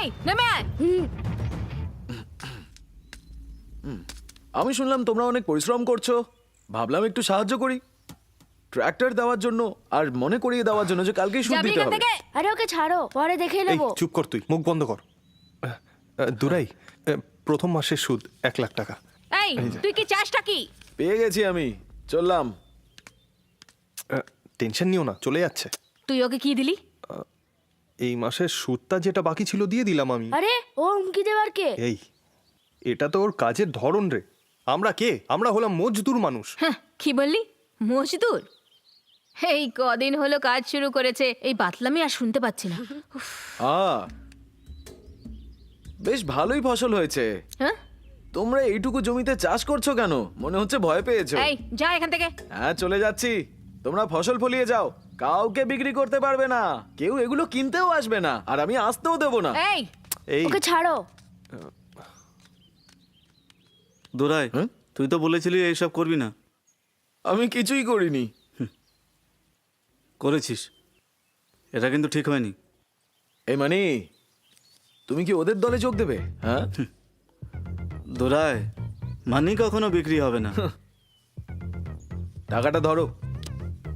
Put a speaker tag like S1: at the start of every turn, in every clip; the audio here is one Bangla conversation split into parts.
S1: এই নেমে আয়।
S2: আমি শুনলাম তোমরা অনেক পরিশ্রম করছো, ভাবলাম একটু সাহায্য করি ট্র্যাক্টর দেওয়ার জন্য আর মনে করিয়ে দেওয়ার জন্য যে কালকেই সুদ
S1: যাবি
S2: দিতে
S1: এখান
S2: হবে।
S1: থেকে।
S3: আরে ওকে ছাড়ো, পরে দেখে
S4: এই
S3: নেবো।
S4: চুপ কর, তুই মুখ বন্ধ কর। দুরাই, প্রথম মাসের সুদ 1,00,000 টাকা।
S1: এই তুই কি চাসটা কি?
S2: পেয়ে গেছি আমি, চললাম।
S4: টেনশন নিও না, চলে যাচ্ছে।
S1: তুই ওকে কি দিলি?
S4: এই মাসের সুদটা যেটা বাকি ছিল দিয়ে দিলাম আমি।
S3: আরে ও হুমকি দেবার কে?
S4: এই, এটা তো ওর কাজের ধরন রে। আমরা কে? আমরা হলাম মজদুর মানুষ।
S1: হ্যাঁ, কি বললি? মজদুর? এই কদিন হলো কাজ শুরু করেছে, এই বাতলামি আর শুনতে পাচ্ছি না। উফ,
S2: বেশ ভালোই ফসল হয়েছে।
S1: হ্যাঁ
S2: তোমরা এইটুকু জমিতে চাষ করছো কেন? মনে হচ্ছে ভয় পেয়েছো।
S1: এই যা এখান থেকে।
S2: হ্যাঁ, চলে যাচ্ছি। তোমরা ফসল ফলিয়ে যাও, কাউকে বিক্রি করতে পারবে না, কেউ এগুলো কিনতেও আসবে না, আর আমি আসতেও দেবো না।
S1: এই
S4: এই
S3: ওকে ছাড়ো।
S5: দোরাই,
S2: হ্যাঁ?
S5: তুই তো বলেছিলি এইসব করবি না।
S2: আমি কিছুই করিনি।
S5: করেছিস, এটা কিন্তু ঠিক হয়নি।
S2: এই মানে, তুমি কি ওদের দলে যোগ দেবে? হ্যাঁ,
S5: দোরাই, মানি কখনো বিক্রি হবে না।
S2: টাকাটা ধরো।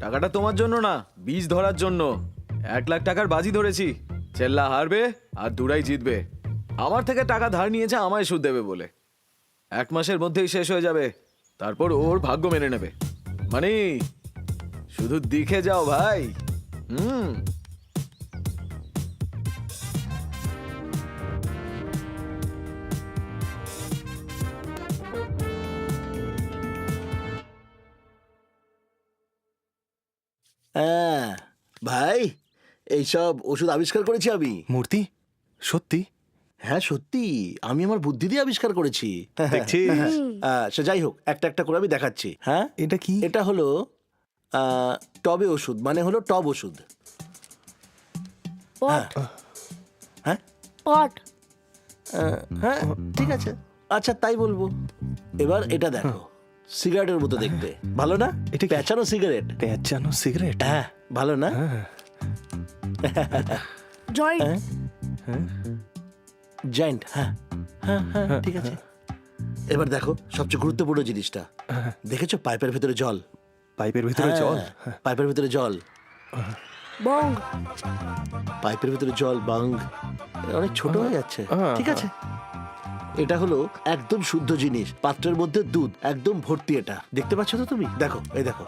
S2: টাকাটা তোমার জন্য না, বীজ ধরার জন্য। 1,00,000 টাকার বাজি ধরেছি, চেল্লা হারবে আর দুরাই জিতবে। আমার থেকে টাকা ধার নিয়েছে আমায় সুদ দেবে বলে। 1 মাসের মধ্যেই শেষ হয়ে যাবে, তারপর ওর ভাগ্য মেনে নেবে। মানে শুধু দেখে যাও ভাই।
S6: হ্যাঁ ভাই, এইসব ওষুধ আবিষ্কার করেছি আমি।
S4: মূর্তি, সত্যি?
S6: হ্যাঁ সত্যি, আমি আমার বুদ্ধি দিয়ে আবিষ্কার করেছি।
S4: দেখছিস?
S6: সে যাই হোক, একটা একটা করে আমি দেখাচ্ছি। হ্যাঁ,
S4: এটা কি?
S6: এটা হলো টবে ওষুধ, মানে হলো টব ওষুধ।
S3: পট
S6: হ্যাঁ
S3: পট।
S6: হ্যাঁ ঠিক আছে, আচ্ছা তাই বলবো। এবার এটা দেখো, সিগারেটের মতো দেখতে, ভালো না?
S4: এটা কি?
S6: পেঁচানো সিগারেট।
S4: পেঁচানো সিগারেট?
S6: হ্যাঁ ভালো না?
S3: জয়েন্ট।
S6: জয়েন্ট। হ্যাঁ হ্যাঁ হ্যাঁ ঠিক আছে। এবার দেখো সবচেয়ে গুরুত্বপূর্ণ জিনিসটা, দেখেছো? পাইপের ভিতরে জল।
S4: পাইপের ভিতরে জল?
S6: হ্যাঁ, পাইপের ভিতরে জল।
S3: বং।
S6: পাইপের ভিতরে জল, বাং। অনেক ছোট হয়ে যাচ্ছে। ঠিক আছে, এটা হলো একদম শুদ্ধ জিনিস। পাত্রের মধ্যে দুধ একদম ভর্তি। এটা দেখতে পাচ্ছ তো তুমি? দেখো, এই দেখো।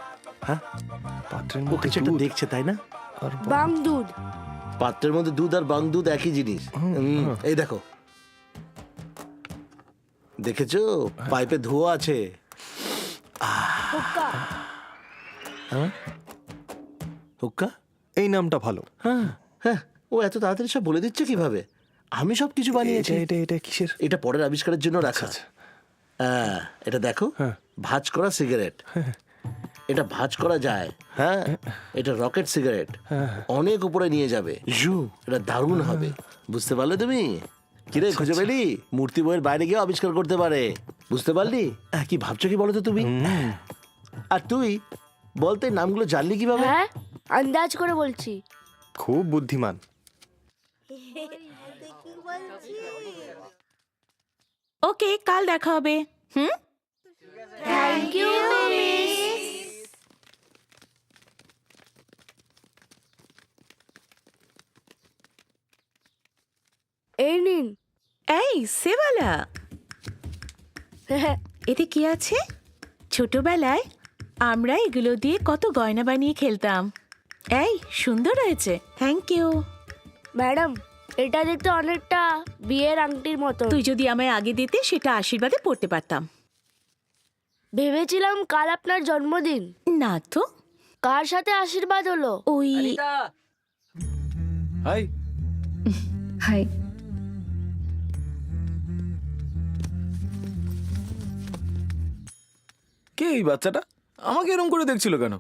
S6: হ্যাঁ,
S4: পাত্রের
S6: ও
S4: মধ্যে
S6: কিছু একটা
S4: দুধ
S6: দেখছে তাই না?
S4: আর
S3: বাং দুধ।
S6: পাত্রের মধ্যে দুধ আর বাং দুধ একই জিনিস। এই দেখো, দেখেছো? পাইপে ধোয়া আছে।
S3: হুক্কা।
S6: হুক্কা?
S4: এই নামটা ভালো।
S6: হ্যাঁ হ্যাঁ, ও এত তাড়াতাড়ি সব বলে দিচ্ছে কিভাবে? আমি সব কিছু বানিয়েছি।
S4: এটা এটা কিসের?
S6: এটা পরের আবিষ্কারের জন্য রাখা। হ্যাঁ, এটা দেখো, ভাঁজ করা সিগারেট। এটা ভাঁজ করা যায়। হ্যাঁ, এটা রকেট সিগারেট, অনেক উপরে নিয়ে যাবে। জু, এটা দারুণ হবে। বুঝতে পারলে তুমি? কিরে, খুঁজে পেলি? মূর্তি বইয়ের বাইরে গিয়ে আবিষ্কার করতে পারে। বুঝতে পারলি? কি ভাবছো কি বলো তো তুমি? আর তুই বলতে নামগুলো জানলি কিভাবে?
S3: হ্যাঁ, আন্দাজ করে বলছি।
S4: খুব বুদ্ধিমান।
S7: ওকে, কাল দেখা হবে। হুম,
S3: থ্যাংক ইউ মিস। এই নিন।
S7: এই সেবালা, এতে কি আছে? ছোটবেলায় আমরা এগুলো দিয়ে কত গয়না বানিয়ে খেলতাম। এই সুন্দর হয়েছে, থ্যাংক ইউ।
S3: ম্যাডাম, এটা দেখতে অনেকটা বিয়ের আংটির মতো।
S7: তুই যদি আমায় আগে দিতে, সেটা আশীর্বাদে পড়তে পারতাম।
S3: ভেবেছিলাম কাল আপনার জন্মদিন।
S7: না তো,
S3: কার সাথে আশীর্বাদ হলো?
S7: ওই
S2: হাই।
S1: হাই।
S2: কে এই বাচ্চাটা? আমাকে এরকম করে দেখছিল কেন?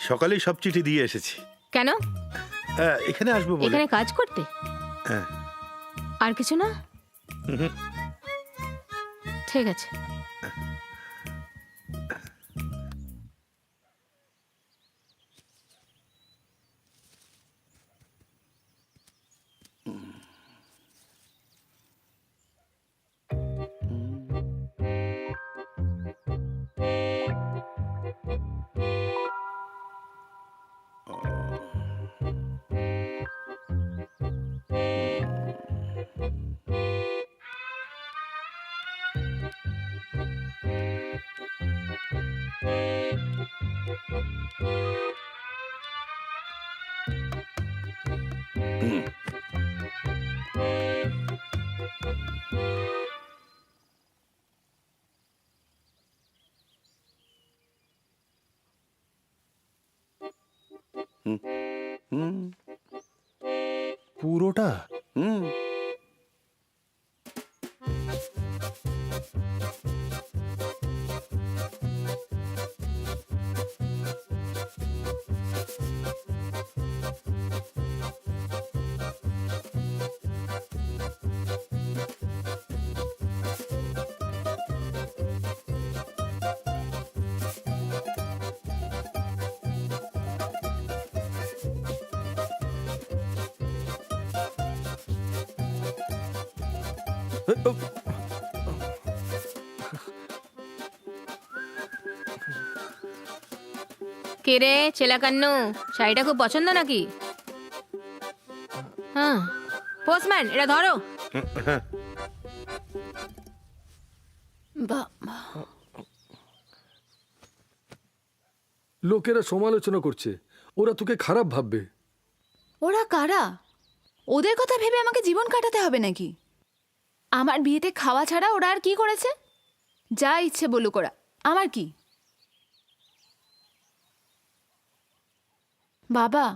S8: সকালেই সব চিঠি দিয়ে এসেছি।
S1: কেন?
S8: এখানে আসবো বলে।
S1: এখানে কাজ করতে?
S8: হ্যাঁ।
S1: আর কিছু না? ঠিক আছে।
S4: পুরোটা?
S1: কে রে ছেলাকান্নু, শাড়িটা খুব পছন্দ নাকি? হ্যাঁ, পোস্টম্যান এটা ধরো। বাবা,
S9: লোকেরা সমালোচনা করছে, ওরা তোকে খারাপ ভাববে।
S10: ওরা কারা? ওদের কথা ভেবে আমাকে জীবন কাটাতে হবে নাকি? আমার বিয়েতে খাওয়া ছাড়া ওরা আর কি করেছে? যা ইচ্ছে বলুক ওরা, আমার কি? বাবা,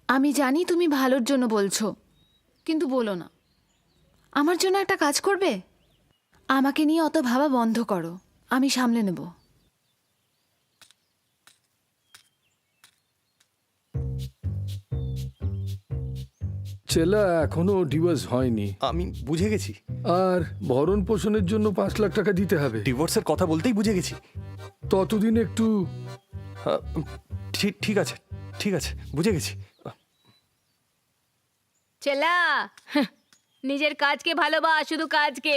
S10: আমি জানি তুমি ভালোর জন্য বলছো, কিন্তু বলো না। আমার জন্য একটা কাজ করবে? আমাকে নিয়ে অত ভাবা বন্ধ করো, আমি সামলে নেব।
S9: চেলা এখনো ডিভোর্স হয়নি,
S4: আমি বুঝে গেছি।
S9: আর ভরণ পোষণের জন্য 5 লাখ টাকা দিতে হবে।
S4: ডিভোর্সের কথা বলতেই বুঝে গেছি।
S9: ততদিন একটু
S4: ঠিক আছে, ঠিক আছে, বুঝে গেছি।
S1: চেলা, নিজের কাজকে ভালোবাস, শুধু কাজকে।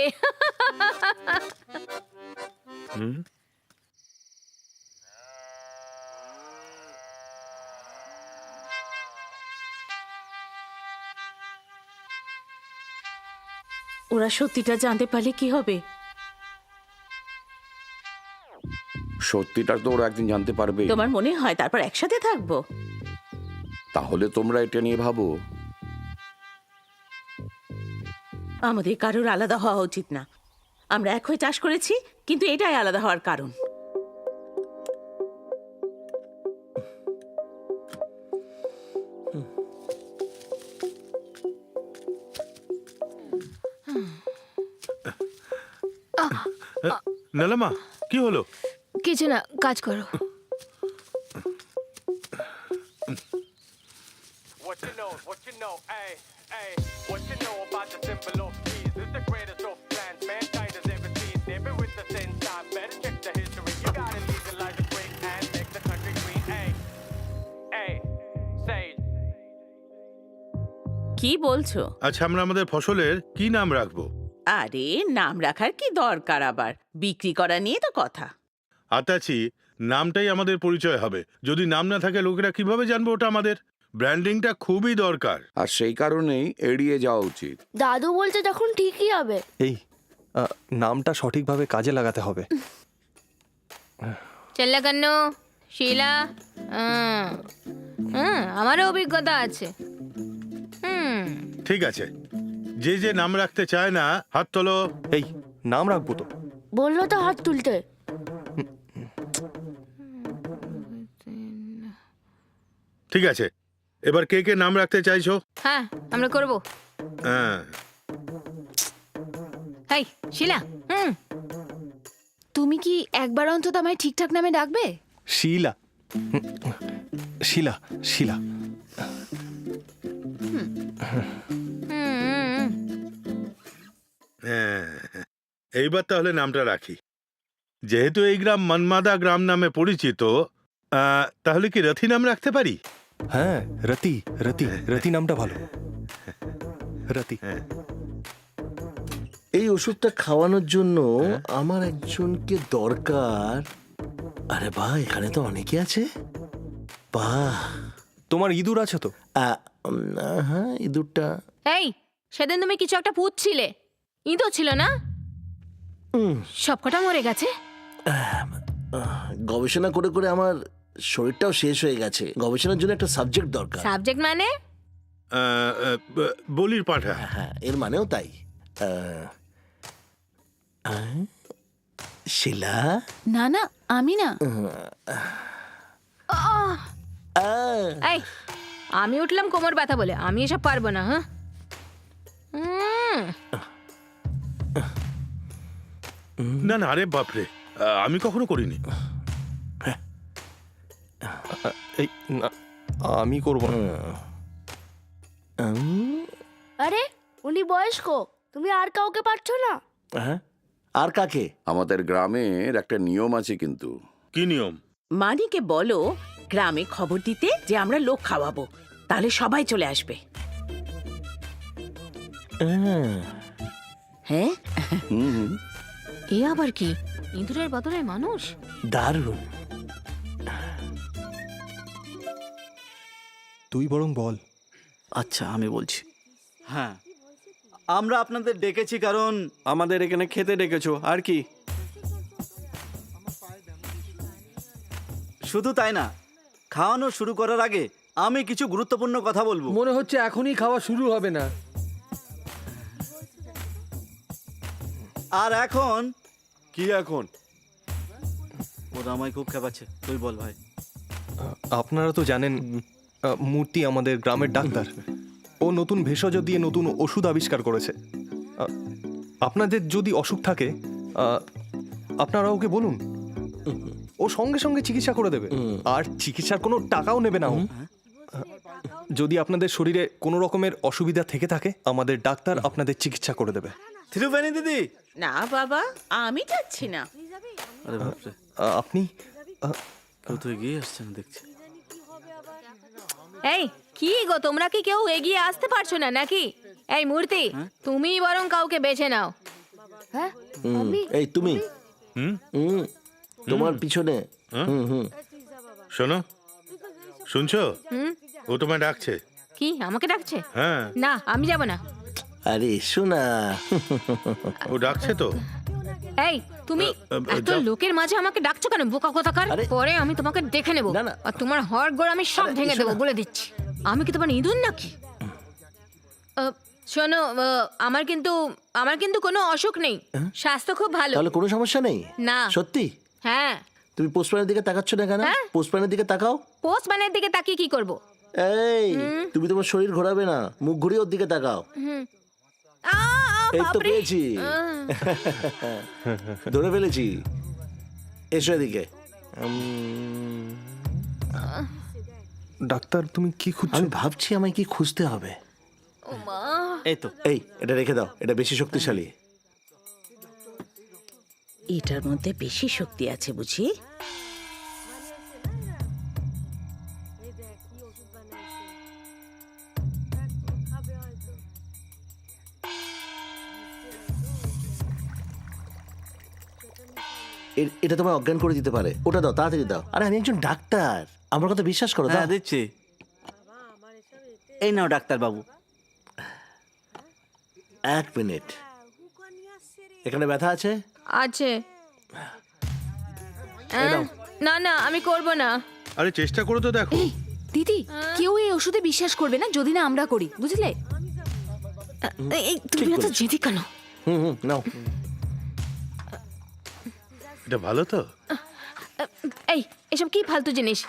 S7: ওরা সত্যিটা জানতে পারলে কি হবে?
S11: সত্যিটা তো ওরা একদিন জানতে পারবে।
S7: তোমার মনে হয় তারপর একসাথে থাকবো?
S11: তাহলে তোমরা এটা নিয়ে ভাবো।
S7: আমাদের কারোর আলাদা হওয়া উচিত না। আমরা এক হয়ে চাষ করেছি, কিন্তু এটাই আলাদা হওয়ার কারণ।
S8: নালামা, কি হলো?
S1: কিছু না, কাজ করো।
S7: কি বলছো?
S8: আচ্ছা, আমরা আমাদের ফসলের কি নাম রাখবো?
S7: আরে নাম রাখার কি দরকার, আবার বিক্রি করা নিয়ে তো কথা।
S8: আতাচি, নামটাই আমাদের পরিচয় হবে। যদি নাম না থাকে লোকেরা কিভাবে জানবে ওটা আমাদের? ব্র্যান্ডিংটা খুবই দরকার।
S11: আর সেই কারণেই এড়িয়ে যাওয়া উচিত।
S3: দাদু বলছে যখন ঠিকই হবে।
S4: এই নামটা সঠিকভাবে কাজে লাগাতে হবে।
S1: ছেলাকান্নু, শিলা, আমারও অভিজ্ঞতা আছে।
S8: ঠিক আছে, যে যে নাম রাখতে চায় না হাত তোলো।
S4: এই নাম রাখবো তো।
S3: বললো তো হাত তুলতে।
S8: ঠিক আছে, এবার কে কে নাম রাখতে চাইছো?
S1: হ্যাঁ, আমরা করব।
S8: হ্যাঁ,
S1: হাই শিলা,
S10: তুমি কি একবার অন্তত আমায় ঠিকঠাক নামে ডাকবে?
S4: শিলা, শিলা, শিলা।
S8: হ্যাঁ, এইবার তাহলে নামটা রাখি। যেহেতু এই গ্রাম মনমাদা গ্রাম নামে পরিচিত, তাহলে কি রথি নাম রাখতে পারি?
S4: হ্যাঁ, রতি, রতি, রতি নামটা ভালো। রতি।
S6: এই ওষুধটা খাওয়ানোর জন্য আমার একজনকে দরকার। আরে বাহ, এখানে তো অনেকে আছে। বাহ,
S4: তোমার ইঁদুর আছে তো?
S6: হ্যাঁ, ইঁদুরটা।
S1: এই সেদিন তুমি কিছু একটা পুঁতছিলে, ইঁদুর ছিল না? সবকটা মরে গেছে।
S6: গবেষণা করে করে আমার শরীরটাও শেষ হয়ে গেছে। গবেষণার জন্য একটা সাবজেক্ট দরকার।
S1: সাবজেক্ট মানে?
S8: বলির পাঁঠা।
S6: হ্যাঁ, এর মানেও তাই। শিলা,
S10: না না, আমি না।
S1: এই আমি উঠলাম কোমর ব্যথা বলে, আমি এসব পারবো না। হ্যাঁ
S8: না না, আরে বাপরে, আমি কখনো করিনি।
S4: এই না, আমি করব না।
S3: আরে উনি বয়স্ক, তুমি আর কাউকে পারছো না?
S6: হ্যাঁ, আর কাকে?
S11: আমাদের গ্রামের একটা নিয়ম আছে কিন্তু।
S8: কি নিয়ম?
S7: মানিকে বলো গ্রামে খবর দিতে যে আমরা লোক খাওয়াবো, তাহলে সবাই চলে আসবে। হ্যাঁ,
S1: এ আবার কি? ইঁদুরের বদলে মানুষ?
S6: দারুণ।
S4: তুই বরং বল।
S5: আচ্ছা, আমি বলছি। হ্যাঁ, আমরা আপনাদের ডেকেছি কারণ আমাদের এখানে খেতে ডেকেছো, আর কি। শুধু তাই না, খাওয়ানো শুরু করার আগে আমি কিছু গুরুত্বপূর্ণ কথা বলবো।
S9: মনে হচ্ছে এখনই খাওয়া শুরু হবে না।
S5: আর এখন
S11: কি এখন?
S5: ওরা আমায় খুব খেপাচ্ছে, তুই বল ভাই।
S4: আপনারা তো জানেন মূর্তি আমাদের গ্রামের ডাক্তার। ও নতুন ভেষজ দিয়ে নতুন ওষুধ আবিষ্কার করেছে। আপনাদের যদি অসুখ থাকে আপনারা ওকে বলুন, ও সঙ্গে সঙ্গে চিকিৎসা করে দেবে। আর চিকিৎসার কোনো টাকাও নেবে না ও। যদি আপনাদের শরীরে কোনো রকমের অসুবিধা থেকে থাকে, আমাদের ডাক্তার আপনাদের চিকিৎসা করে দেবে।
S5: থিরুবেনি দিদি।
S7: না বাবা, আমি যাচ্ছি না।
S5: আরে বাপরে,
S4: আপনি
S5: কেউ তো এগিয়ে আসছে না দেখছি।
S1: এই কি গো, তোমরা কি কেউ এগিয়ে আসতে পারছো না নাকি? এই মূর্তি, তুমি বরং কাউকে বেছে নাও।
S3: হ্যাঁ, আমি?
S6: এই তুমি,
S8: হুম,
S6: তোমার পিছনে।
S8: শোনো, শুনছো? ও তোমায় ডাকছে।
S1: কি আমাকে ডাকছে?
S8: হ্যাঁ,
S1: না, আমি যাব না।
S6: আরে শোনা,
S8: ও ডাকছে তো।
S1: এই তুমি এত
S8: যাও।
S1: লোকের মাঝে আমাকে ডাকছো কেন, বোকা কোথাকার?
S6: আরে-
S1: পরে আমি তোমাকে দেখে নেব,
S6: না, না।
S1: আর তোমার হড় গোড় আমি সব
S6: আরে,
S1: ভেঙে দেবো,
S6: শোনো।
S1: বলে দিচ্ছি। আমি কি তোমার ইঁদুর নাকি? শোনো, আমার কিন্তু কোনো অসুখ নেই, স্বাস্থ্য খুব ভালো।
S6: তাহলে কোনো সমস্যা নেই?
S1: না।
S6: সত্যি?
S1: হ্যাঁ।
S6: তুমি পোস্টম্যানের দিকে তাকাচ্ছ না কেন?
S1: হ্যাঁ?
S6: পোস্টম্যানের দিকে তাকাও।
S1: পোস্টম্যানের দিকে তাকিয়ে কি করব?
S6: এই, তুমি তোমার শরীর ঘোরাবে না, মুখ ঘুরিয়ে ওর দিকে তাকাও। এই তো
S1: বাপরে।
S6: পেয়েছি, ধরে ফেলেছি। এসো এদিকে।
S4: ডাক্তার, তুমি কি খুঁজছো?
S6: আমি ভাবছি আমায় কি খুঁজতে হবে।
S1: ও মা।
S5: এই তো।
S6: এই, এটা রেখে দাও, এটা বেশি শক্তিশালী।
S7: এটার মধ্যে বেশি শক্তি আছে বুঝি।
S6: এটা তোমায় অজ্ঞান করে দিতে পারে। ওটা দাও, তাড়াতাড়ি দাও। আরে আমি একজন ডাক্তার, আমার কথা বিশ্বাস করো।
S5: হ্যাঁ,
S6: দাও।
S5: দিচ্ছি। এই নাও ডাক্তার বাবু।
S6: 1 মিনিট। এখানে ব্যথা আছে?
S1: আছে।
S6: এই নাও।
S1: না না, আমি করব না।
S8: আরে চেষ্টা করে তো দেখো।
S10: দিদি, কেউ এই ওষুধে বিশ্বাস করবে না যদি না আমরা করি, বুঝলে?
S1: এই তুমি এত জেদি কেন?
S6: হুম, নাও।
S8: এটা ভালো তো?
S1: এই এসব কি ফালতু জিনিস?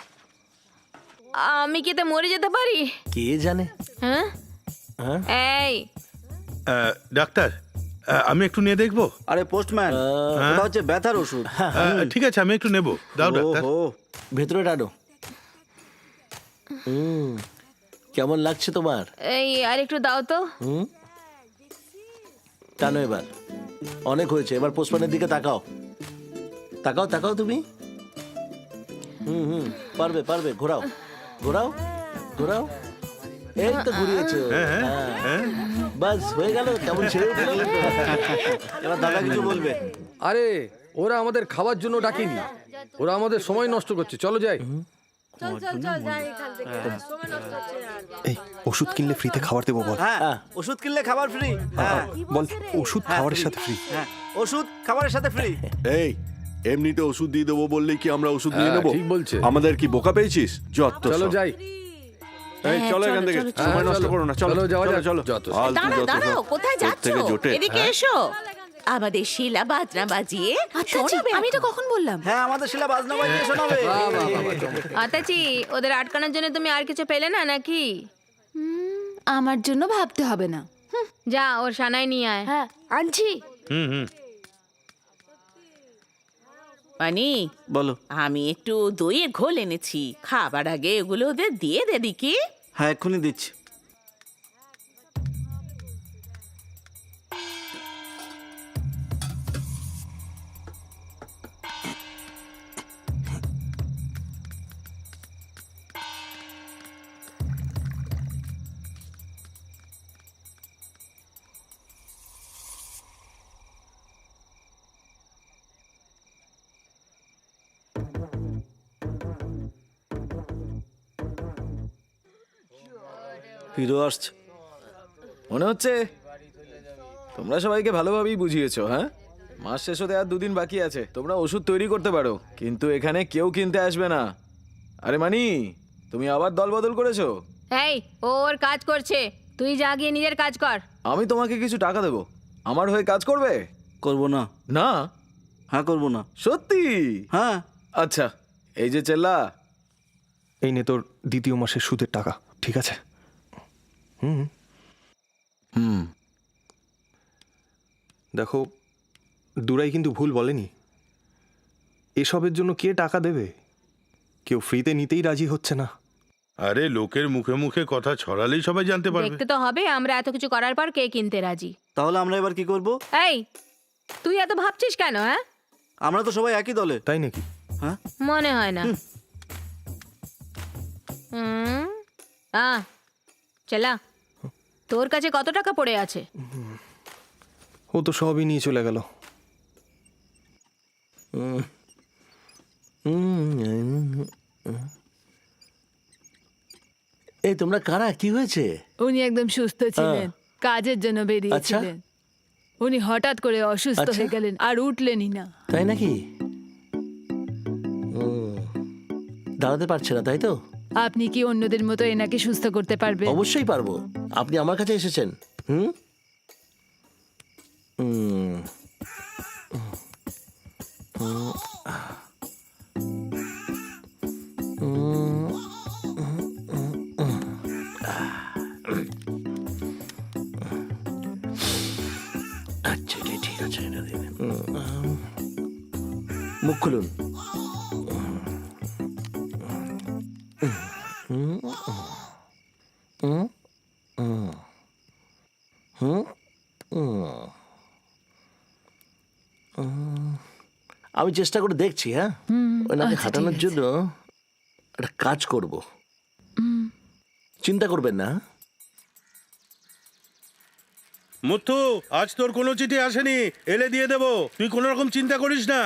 S1: আমি কি এতে মরে যেতে পারি?
S6: কে জানে।
S1: হ্যাঁ
S6: হ্যাঁ?
S1: এই
S8: ডাক্তার, আমি একটু নিয়ে দেখবো।
S5: আরে পোস্টম্যান, এটা হচ্ছে ব্যথার ওষুধ।
S8: ঠিক আছে, আমি একটু নেব। দাও ডাক্তার।
S6: ও, ভেতরে টানো। কেমন লাগছে তোমার?
S1: এই আর একটু দাও তো।
S6: টানো এবার। অনেক হয়েছে, এবার পোস্টম্যানের দিকে তাকাও। তাকাও, তাকাও তুমি। পারবে, পারবে। ঘোরাও, ঘোরাও, ঘোরাও। এই তো ঘুরিয়েছো। হ্যাঁ, বাস হয়ে গেল। কেমন ছেড়ে উঠলো।
S5: এবার দাদা কিছু বলবে।
S9: আরে ওরা আমাদের খাওয়ার জন্য ডাকেনি, ওরা আমাদের সময় নষ্ট করছে। চলো যাই।
S4: এই ওষুধ কিনলে ফ্রিতে খাবার দেবো বল।
S5: হ্যাঁ, ওষুধ কিনলে খাবার ফ্রি। হ্যাঁ,
S4: বল, ওষুধ খাবারের সাথে ফ্রি।
S5: হ্যাঁ, ওষুধ খাবারের সাথে ফ্রি।
S11: এই, এমনিতে ওষুধ দিয়ে দেবো বললেই কি আমরা ওষুধ নিয়ে
S9: হ্যাঁ,
S11: নেবো?
S9: ঠিক বলছে।
S11: আমাদের কি বোকা পেয়েছিস? যত
S9: চলো
S11: সব।
S9: যাই।
S5: এই
S3: হ্যাঁ,
S5: চলো
S3: চলো,
S5: এখান থেকে
S3: চলো,
S5: সময়
S9: চলো।
S5: নষ্ট করো না চলো
S9: চলো, যাওয়া
S5: চলো
S9: যাক।
S5: চলো
S9: যত সব।
S5: ফালতু
S7: দাঁড়াও
S5: যত
S7: দাঁড়াও
S5: সব।
S7: কোথায় যাচ্ছ
S5: প্রত্যেকে জোটে।
S7: এদিকে এসো আমাদের শিলা বাজনা বাজিয়ে শোনাবে
S10: আমি এটা কখন বললাম?
S5: হ্যাঁ আমাদের শিলা বাজনা বাজিয়ে শোনাবে
S1: আতাচি ওদের আটকানোর জন্য তুমি আর কিছু পেলে না নাকি?
S10: আমার জন্য ভাবতে হবে না।
S1: যা ওর সানাই নিয়ে আয়।
S3: হ্যাঁ আনছি।
S8: হুম হুম
S7: মানে
S5: বলো।
S7: আমি একটু দইয়ের ঘোল এনেছি, খাবার আগে এগুলো ওদের দিয়ে দে দিকি।
S5: হ্যাঁ এক্ষুনি দিচ্ছি। ফিরো আসছে।
S2: মনে হচ্ছে তোমরা সবাইকে ভালোভাবেই বুঝিয়েছো। হ্যাঁ, মাস শেষ হতে আর 2 দিন বাকি আছে। তোমরা ওষুধ তৈরি করতে পারো, কিন্তু এখানে কেউ কিনতে আসবে না। আরে মানি, তুমি আবার দল বদল করেছো।
S1: এই ও ওর কাজ করছে, তুই যা গিয়ে নিজের কাজ কর।
S2: আমি তোমাকে কিছু টাকা দেবো, আমার হয়ে কাজ করবে।
S5: করবো না।
S2: না?
S5: হ্যাঁ করবো না।
S2: সত্যি?
S5: হ্যাঁ
S2: আচ্ছা, এই যে চেল্লা,
S4: এই নে তোর দ্বিতীয় মাসের সুদের টাকা, ঠিক আছে?
S2: হুম,
S4: দেখো, দুরাই কিন্তু ভুল বলেনি। এসবের জন্য কে টাকা দেবে? কেউ ফ্রিতে নিতেই রাজি হচ্ছে না।
S8: আরে লোকের মুখে মুখে কথা ছড়ালেই সবাই জানতে পারবে।
S1: দেখতে তো হবে আমরা এত কিছু করার পর কে কিনতে রাজি।
S5: তাহলে আমরা এবার কি করব?
S1: এই তুই এত ভাবছিস কেন? হ্যাঁ,
S5: আমরা তো সবাই একই দলে।
S4: তাই নাকি?
S5: হ্যাঁ
S1: মনে হয় না। চলা, তোর কাছে কত টাকা পড়ে আছে?
S4: ও তো সবই নিয়ে চলে গেল।
S6: এই তোমরা কারা, কি হয়েছে?
S12: উনি একদম সুস্থ ছিলেন, কাজের জন্য বেরিয়েছিলেন। উনি হঠাৎ করে অসুস্থ
S6: আচ্ছা।
S12: হয়ে গেলেন আর উঠলেনই না।
S6: তাই নাকি? দাঁড়াতে পারছে না, তাই তো?
S12: আপনি কি অন্যদের মতো এনাকে সুস্থ করতে পারবেন?
S6: অবশ্যই পারবো। আপনি আমার কাছে এসেছেন। হুম হুম। আচ্ছা ঠিক আছে, এটা দিন। মুখ খুলুন। আমি চেষ্টা করে দেখছি। হ্যাঁ, ওনাকে হাঁটানোর জন্য একটা কাজ করব, চিন্তা করবেন না।
S8: মুথু, আজ তোর কোনো চিঠি আসেনি, এলে দিয়ে দেবো, তুই কোনো রকম চিন্তা করিস না।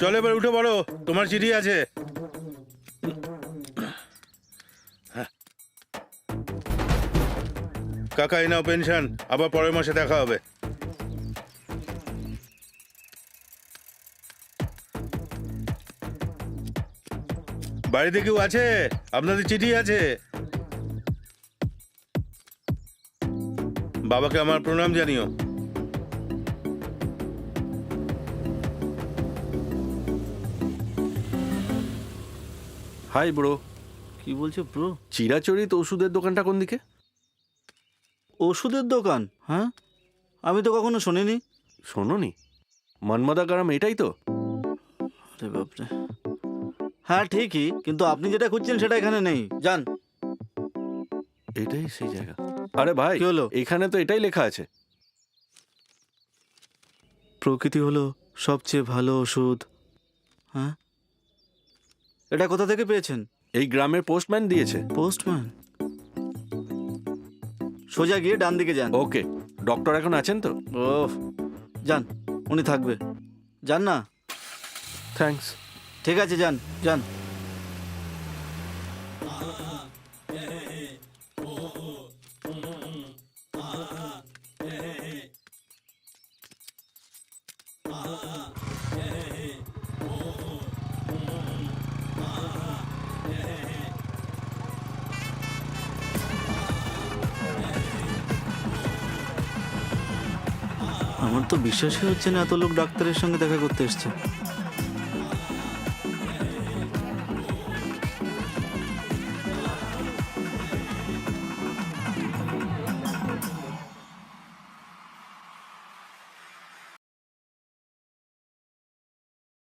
S8: চল এবার উঠে পড়ো, তোমার চিঠি আছে। কাকা এই নাও পেনশন, আবার পরের মাসে দেখা হবে। বাড়িতে কেউ আছে? আপনাদের চিঠি আছে। বাবাকে আমার প্রণাম জানিও।
S5: Hi bro. কি বলছো ব্রো? চিরাচরিত ওষুধের দোকানটা কোন দিকে? ওষুধের দোকান? হ্যাঁ, আমি তো কখনো শুনিনি। শোনোনি? মনমাদা গ্রাম এটাই তো? আরে বাপরে, হ্যাঁ ঠিকই, কিন্তু আপনি যেটা খুঁজছেন সেটা এখানে নেই। যান। এটাই সেই জায়গা। আরে ভাই, কি হলো? এখানে তো এটাই লেখা আছে, প্রকৃতি হলো সবচেয়ে ভালো ওষুধ। হ্যাঁ, এটা কোথা থেকে পেয়েছেন? এই গ্রামের পোস্টম্যান দিয়েছে। পোস্টম্যান? সোজা গিয়ে ডান দিকে যান। ওকে। ডক্টর এখন আছেন তো? ও যান, উনি থাকবে। যান না। থ্যাঙ্কস। ঠিক আছে, যান যান। আমার তো বিশ্বাসই হচ্ছে না এত লোক ডাক্তারের সঙ্গে দেখা করতে এসছে।